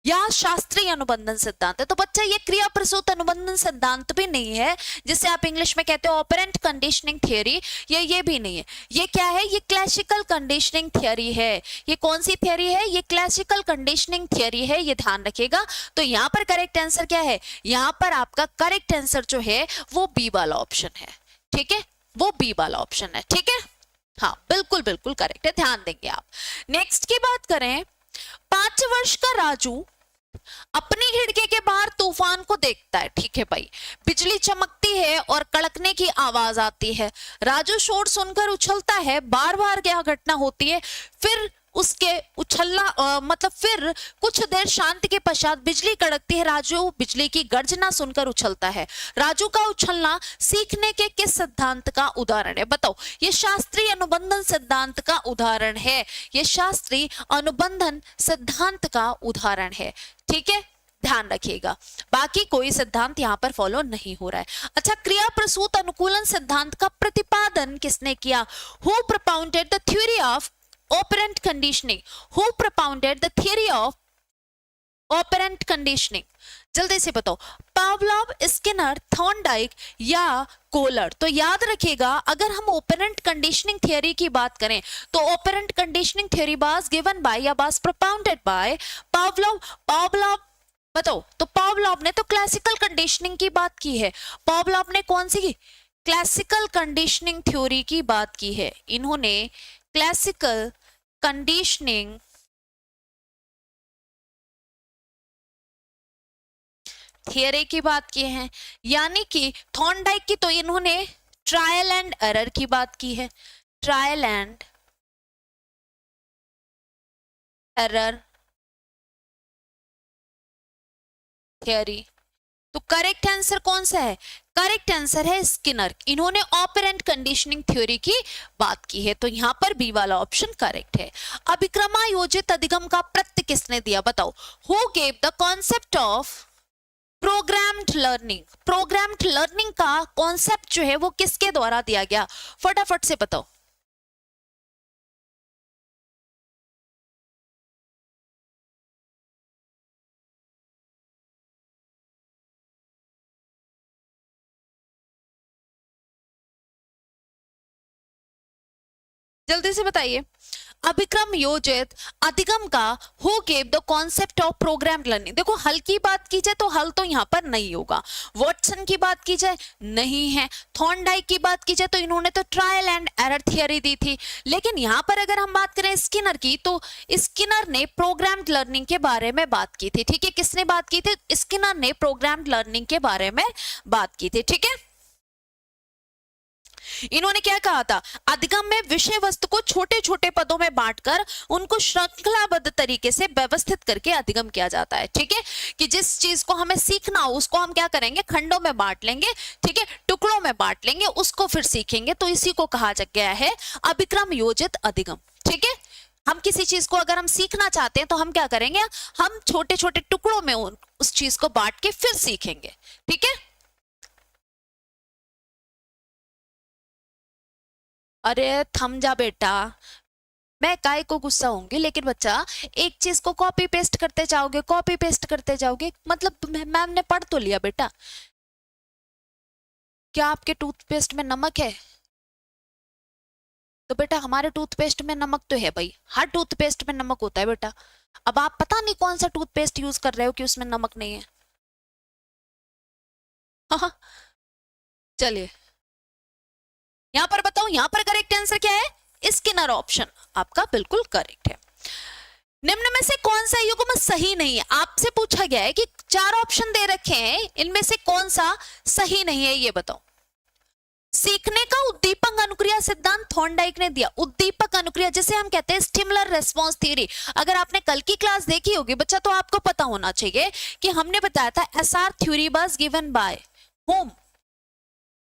या शास्त्रीय अनुबंधन सिद्धांत है। तो बच्चा ये क्रिया प्रसूत अनुबंधन सिद्धांत भी नहीं है, जिसे आप इंग्लिश में कहते हो ऑपरेंट कंडीशनिंग थियरी, ये भी नहीं है। ये क्या है, ये क्लासिकल कंडीशनिंग थियरी है। ये कौन सी थियरी है, ये क्लासिकल कंडीशनिंग थियरी है, ये ध्यान रखिएगा। तो यहाँ पर करेक्ट आंसर क्या है, यहाँ पर आपका करेक्ट आंसर जो है वो बी वाला ऑप्शन है, ठीक है, वो बी वाला ऑप्शन है, ठीक है, हाँ बिल्कुल बिल्कुल करेक्ट है, ध्यान देंगे आप। नेक्स्ट की बात करें, 5 वर्ष का राजू अपनी खिड़की के बाहर तूफान को देखता है, ठीक है भाई। बिजली चमकती है और कड़कने की आवाज आती है। राजू शोर सुनकर उछलता है। बार बार क्या घटना होती है, फिर उसके उछलना मतलब फिर कुछ देर शांति के पश्चात बिजली कड़कती है। राजू बिजली की गर्जना सुनकर उछलता है। राजू का उछलना सीखने के किस सिद्धांत का उदाहरण है बताओ। ये शास्त्रीय अनुबंधन सिद्धांत का उदाहरण है, ये शास्त्रीय अनुबंधन सिद्धांत का उदाहरण है, ठीक है, ध्यान रखिएगा। बाकी कोई सिद्धांत यहाँ पर फॉलो नहीं हो रहा है। अच्छा, क्रिया प्रसूत अनुकूलन सिद्धांत का प्रतिपादन किसने किया? Who propounded the theory of operant conditioning? Who propounded the theory of operant conditioning? जल्दी से बताओ, पावलोव, स्किनर, थॉर्नडाइक या कोलर? तो याद रखिएगा, अगर हम ओपेरेंट कंडीशनिंग थियरी की बात करें तो operant conditioning theory was given by या was propounded by Pavlov. Pavlov बताओ, तो पावलोव ने तो क्लासिकल कंडीशनिंग की बात की है। पावलोव ने कौन सी क्लासिकल कंडीशनिंग थ्योरी की बात की है? इन्होंने क्लासिकल कंडीशनिंग थियरी की बात की है। यानी कि थॉर्नडाइक की तो इन्होंने ट्रायल एंड एरर की बात की है, ट्रायल एंड एरर थियरी। तो करेक्ट आंसर कौन सा है? करेक्ट आंसर है स्किनर। इन्होंने ऑपरेंट कंडीशनिंग थ्योरी की बात की है, तो यहां पर बी वाला ऑप्शन करेक्ट है। अभिक्रमायोजित अधिगम का प्रत्यय किसने दिया बताओ? Who gave the concept of programmed learning? Programmed learning का कॉन्सेप्ट जो है वो किसके द्वारा दिया गया, फटाफट से बताओ। जल्दी से बताइए। अभिक्रम योजित अधिगम का who gave the concept of programmed learning? देखो, हल की बात की जाए तो हल तो यहाँ पर नहीं होगा। वॉटसन की बात की जाए नहीं है। थॉर्नडाइक की बात की जाए तो इन्होंने तो ट्रायल एंड एरर थियरी दी थी। लेकिन यहाँ पर अगर हम बात करें स्किनर की, तो स्किनर ने प्रोग्राम्ड लर्निंग के बारे में बात की थी, ठीक है। किसने बात की थी? स्किनर ने प्रोग्राम्ड लर्निंग के बारे में बात की थी, ठीक है। इन्होंने क्या कहा था? अधिगम में विषय वस्तु को छोटे छोटे पदों में बांटकर उनको श्रृंखलाबद्ध तरीके से व्यवस्थित करके अधिगम किया जाता है, ठीक है। कि जिस चीज को हमें सीखना हो उसको हम क्या करेंगे, खंडों में बांट लेंगे, ठीक है, टुकड़ों में बांट लेंगे, उसको फिर सीखेंगे। तो इसी को कहा गया है अभिक्रम योजित अधिगम, ठीक है। हम किसी चीज को अगर हम सीखना चाहते हैं तो हम क्या करेंगे, हम छोटे छोटे टुकड़ों में उस चीज को बांट के फिर सीखेंगे, ठीक है। अरे थम जा बेटा, मैं काय को गुस्सा होंगी, लेकिन बच्चा एक चीज को कॉपी पेस्ट करते जाओगे, कॉपी पेस्ट करते जाओगे, मतलब मैम ने पढ़ तो लिया बेटा। क्या आपके टूथपेस्ट में नमक है? तो बेटा हमारे टूथपेस्ट में नमक तो है भाई, हर टूथपेस्ट में नमक होता है बेटा। अब आप पता नहीं कौन सा टूथपेस्ट यूज कर रहे हो कि उसमें नमक नहीं है। चलिए, यहां पर बताओ, यहां पर करेक्ट आंसर क्या है? स्किनर ऑप्शन आपका बिल्कुल करेक्ट है। निम्न में से कौन सा युग्म सही नहीं है? आपसे पूछा गया है कि 4 ऑप्शन दे रखे हैं, इनमें से कौन सा सही नहीं है ये बताओ। सीखने का उद्दीपक अनुक्रिया सिद्धांत थॉर्नडाइक ने दिया। उद्दीपक अनुक्रिया जिसे हम कहते हैं स्टिमुलर रेस्पॉन्स थ्योरी। अगर आपने कल की क्लास देखी होगी बच्चा तो आपको पता होना चाहिए कि हमने बताया था SR theory was given bye home.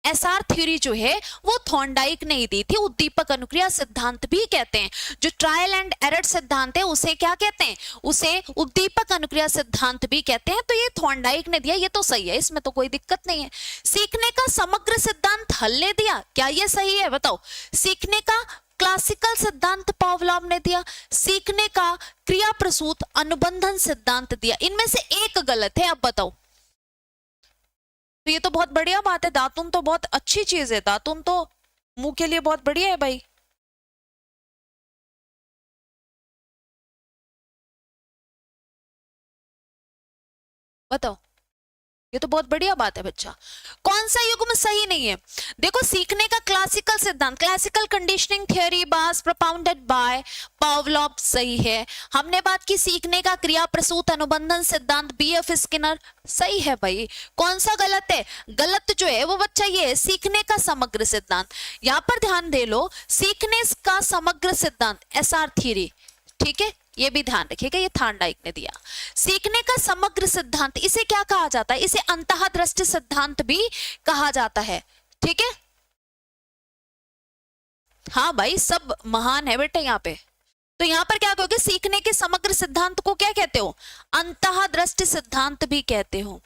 SR theory जो है वो थॉर्नडाइक ने ही दी थी। उद्दीपक अनुक्रिया सिद्धांत भी कहते हैं। जो ट्रायल एंड एरर सिद्धांत है उसे क्या कहते हैं? उसे उद्दीपक अनुक्रिया सिद्धांत भी कहते हैं। तो ये थॉर्नडाइक ने दिया, ये तो सही है, इसमें तो कोई दिक्कत नहीं है। सीखने का समग्र सिद्धांत हल ने दिया, क्या ये सही है बताओ? सीखने का क्लासिकल सिद्धांत पावलोव ने दिया। सीखने का क्रिया प्रसूत अनुबंधन सिद्धांत दिया। इनमें से एक गलत है, अब बताओ। तो ये तो बहुत बढ़िया बात है, दातुन तो बहुत अच्छी चीज है, दातुन तो मुंह के लिए बहुत बढ़िया है भाई। बताओ, ये तो बहुत बढ़िया बात है बच्चा। कौन सा युग्म सही नहीं है? देखो, सीखने का क्लासिकल सिद्धांत, classical conditioning theory was propounded by Pavlov, सही है। हमने बात की सीखने का क्रिया प्रसूत अनुबंधन सिद्धांत बीएफ स्किनर, सही है भाई। कौन सा गलत है? गलत जो है वो बच्चा ये है सीखने का समग्र सिद्धांत। यहां पर ध्यान दे लो, सीखने का समग्र सिद्धांत एसआर थ्योरी, ठीक है, ये भी ध्यान रखिएगा, ये थॉर्नडाइक ने दिया। सीखने का समग्र सिद्धांत, इसे क्या कहा जाता है? इसे अंतःदृष्टि सिद्धांत भी कहा जाता है, ठीक है। हाँ भाई, सब महान है बेटा यहाँ पे। तो यहाँ पर क्या कहोगे? सीखने के समग्र सिद्धांत को क्या कहते हो? अंतःदृष्टि सिद्धांत भी कहते हो,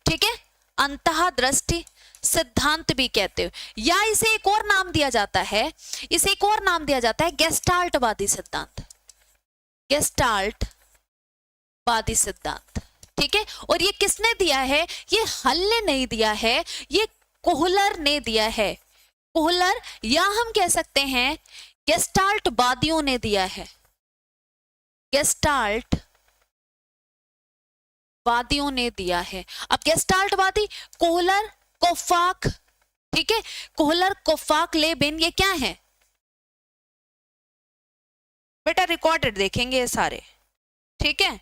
ठीक है, अंतःदृष्टि सिद्धांत भी कहते हो। या इसे एक और नाम दिया जाता है, इसे एक और नाम दिया जाता है गेस्टाल्टवादी सिद्धांत, गेस्टाल्ट वादी सिद्धांत, ठीक है। और ये किसने दिया है? ये हल ने नहीं दिया है, ये कोहलर ने दिया है। कोहलर, या हम कह सकते हैं गेस्टाल्ट वादियों ने दिया है, गेस्टाल्ट वादियों ने दिया है। अब गेस्टाल्ट वादी कोहलर, कोफाक, ठीक है, कोहलर, कोफाक, लेबिन, ये क्या है बेटा? रिकॉर्डेड देखेंगे ये सारे, ठीक है।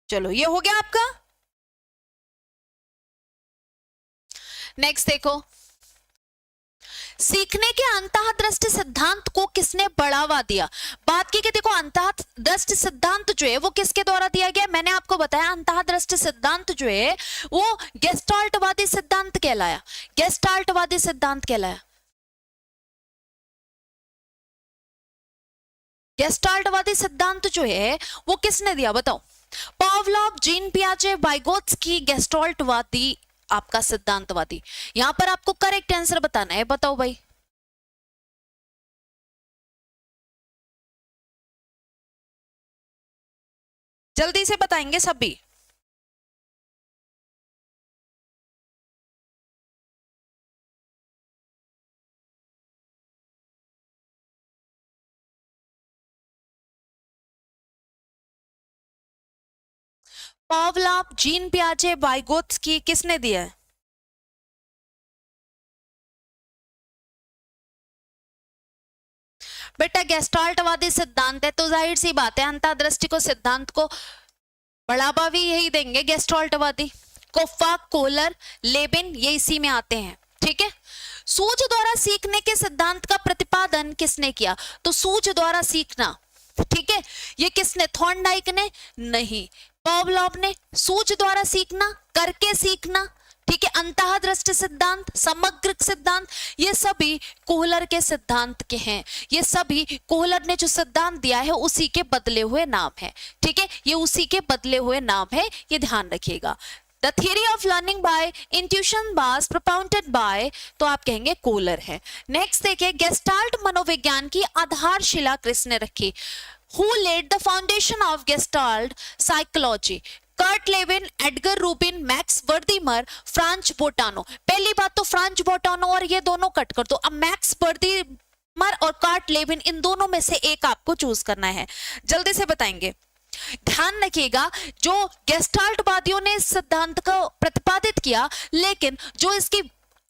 चलो, ये हो गया आपका। नेक्स्ट देखो, सीखने के अंतःदृष्टि सिद्धांत को किसने बढ़ावा दिया? बात की कि देखो, अंतःदृष्टि सिद्धांत जो है वो किसके द्वारा दिया गया? मैंने आपको बताया अंतःदृष्टि सिद्धांत जो है वो गेस्टाल्टवादी सिद्धांत कहलाया, गेस्टाल्टवादी सिद्धांत कहलाया। गेस्टाल्टवादी सिद्धांत जो है वो किसने दिया बताओ? पावलोव, जीन पियाजे, वाइगोत्स्की, गेस्टाल्टवादी आपका सिद्धांतवादी। यहां पर आपको करेक्ट आंसर बताना है, बताओ भाई। जल्दी से बताएंगे सभी। पावलोव, जीन पियाजे, वाइगोत्स्की, किसने दिया है? बेटा गेस्टाल्टवादी सिद्धांत है तो जाहिर सी बात है अंतःदृष्टि को, सिद्धांत को बढ़ावा भी यही देंगे गेस्टाल्टवादी। कोफाक, कोहलर, लेबिन, ये इसी में आते हैं, ठीक है। सूझ द्वारा सीखने के सिद्धांत का प्रतिपादन किसने किया? तो सूझ द्वारा सीखना, ठीक है, ये किसने? थॉर्नडाइक ने नहीं, पावलोव ने। सूझ द्वारा सीखना, करके सीखना, ठीक है, अंतःदृष्टि सिद्धांत, समग्र सिद्धांत, ये सभी कोहलर के सिद्धांत के हैं। ये सभी कोहलर ने जो सिद्धांत दिया है उसी के बदले हुए नाम है, ठीक है, ये उसी के बदले हुए नाम है, ये ध्यान रखिएगा। The theory of learning by intuition was propounded bye, तो आप कहेंगे कोहलर है। नेक्स्ट देखिए, गेस्टाल्ट मनोविज्ञान की आधारशिला किसने रखी? Who laid the foundation of Gestalt psychology? Kurt Lewin, Edgar Rubin, Max Wertheimer, Franz Brentano. पहली बात तो फ्रांच बोटानो और ये दोनों कट कर दो। अब मैक्स वर्दीमर और कर्ट लेविन, इन दोनों में से एक आपको चूज करना है, जल्दी से बताएंगे। ध्यान रखिएगा, जो गेस्टाल्टवादियों ने इस सिद्धांत को प्रतिपादित किया, लेकिन जो इसकी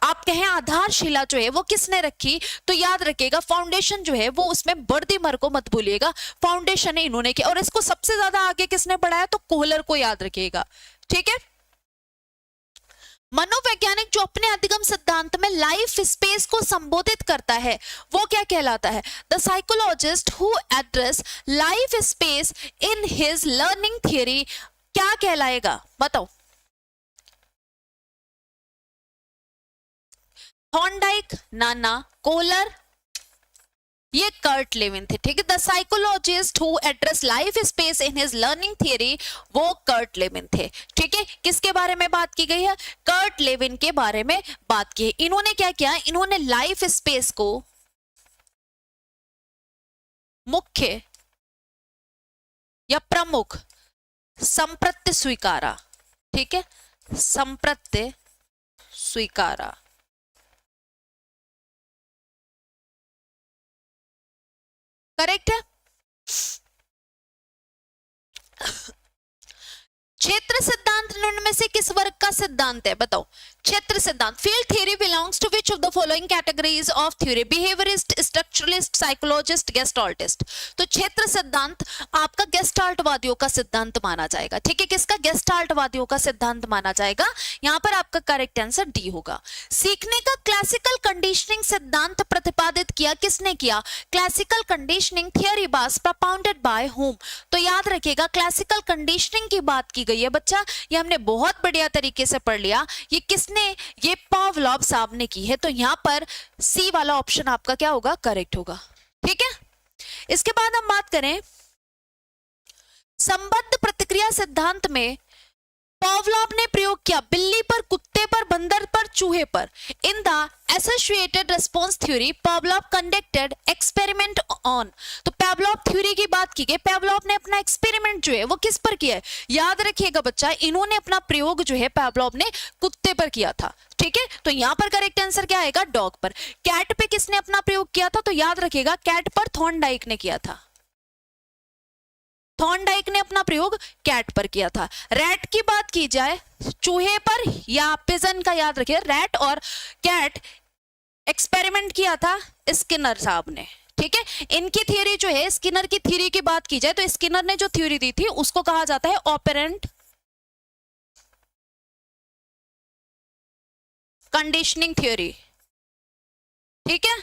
आप कहें आधारशिला जो है वो किसने रखी, तो याद रखिएगा फाउंडेशन जो है वो उसमें वर्दीमर को मत भूलिएगा, फाउंडेशन है इन्होंने किया। और इसको सबसे ज्यादा आगे किसने बढ़ाया, तो कोहलर को याद रखिएगा, ठीक है। मनोवैज्ञानिक जो अपने अधिगम सिद्धांत में लाइफ स्पेस को संबोधित करता है वो क्या कहलाता है, the psychologist who address life space in his learning theory क्या कहलाएगा, बताओ। थॉर्नडाइक, नाना, कोहलर, ये कर्ट लेविन थे, ठीक है। The psychologist who address life space in his learning theory वो कर्ट लेविन थे, ठीक है। किसके बारे में बात की गई है, कर्ट लेविन के बारे में बात की है। इन्होंने क्या किया, इन्होंने लाइफ स्पेस को मुख्य या प्रमुख संप्रत्य स्वीकारा, ठीक है, संप्रत्य स्वीकारा। करेक्ट है। क्षेत्र सिद्धांत निम्न में से किस वर्ग का सिद्धांत है, बताओ। क्षेत्र सिद्धांत, field theory belongs to which of the following categories of theory, behaviourist, structuralist, psychologist, Gestaltist. तो क्षेत्र सिद्धांत आपका गेस्टाल्टवादियों का सिद्धांत माना जाएगा, ठीक है। किसका, गेस्टाल्टवादियों का सिद्धांत माना जाएगा। यहां पर आपका करेक्ट आंसर डी होगा। सीखने का क्लासिकल कंडीशनिंग सिद्धांत प्रतिपादित किया किसने किया, classical conditioning theory was propounded by whom। तो याद रखिएगा क्लासिकल कंडीशनिंग की बात की गई है बच्चा, ये हमने बहुत बढ़िया तरीके से पढ़ लिया। ये किसने, ये पावलोव साहब ने की है। तो यहां पर सी वाला ऑप्शन आपका क्या होगा, करेक्ट होगा, ठीक है। इसके बाद हम बात करें संबद्ध प्रतिक्रिया सिद्धांत में पावलोव ने प्रयोग किया बिल्ली पर, कुत्ते पर, बंदर पर, चूहे पर। In the associated response theory Pavlov conducted experiment on. तो पावलोव थ्योरी की बात की गई, पावलोव ने अपना एक्सपेरिमेंट जो है वो किस पर किया है, याद रखिएगा बच्चा, इन्होंने अपना प्रयोग जो है पावलोव ने कुत्ते पर किया था, ठीक है। तो यहां पर करेक्ट आंसर क्या आएगा, डॉग पर। कैट पे किसने अपना प्रयोग किया था, तो याद रखिएगा कैट पर थॉर्नडाइक ने किया था, थॉर्नडाइक ने अपना प्रयोग कैट पर किया था। रैट की बात की जाए, चूहे पर या पिजन का याद रखिए, रैट और कैट एक्सपेरिमेंट किया था स्किनर साहब ने, ठीक है। इनकी थ्योरी जो है, स्किनर की थ्योरी की बात की जाए तो स्किनर ने जो थ्योरी दी थी उसको कहा जाता है ऑपरेंट कंडीशनिंग थ्योरी, ठीक है।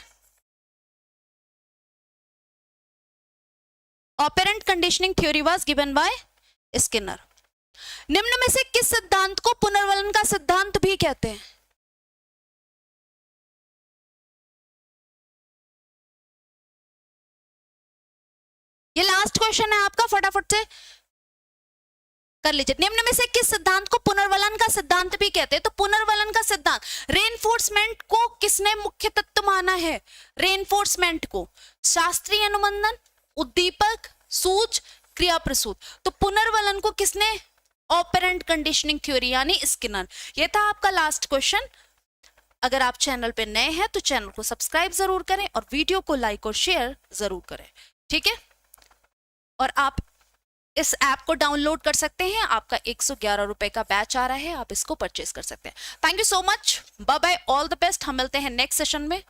Operant conditioning theory was given bye Skinner. निम्न में से किस सिद्धांत को पुनर्वलन का सिद्धांत भी कहते हैं, ये लास्ट क्वेश्चन है आपका, फटाफट से कर लीजिए। निम्न में से किस सिद्धांत को पुनर्वलन का सिद्धांत भी कहते हैं, तो पुनर्वलन का सिद्धांत, रेनफोर्समेंट को किसने मुख्य तत्व माना है, रेनफोर्समेंट को शास्त्रीय अनुबंधन, उद्दीपक, सूज, क्रिया प्रसूत। तो पुनर्वलन को किसने, ऑपरेंट कंडीशनिंग थ्योरी यानी स्किनर। ये था आपका लास्ट क्वेश्चन। अगर आप चैनल पे नए हैं तो चैनल को सब्सक्राइब जरूर करें और वीडियो को लाइक और शेयर जरूर करें, ठीक है। और आप इस ऐप को डाउनलोड कर सकते हैं, आपका 111 रुपए का बैच आ रहा है, आप इसको परचेज कर सकते हैं। Thank you so much, bye bye, all the best. हम मिलते हैं नेक्स्ट सेशन में।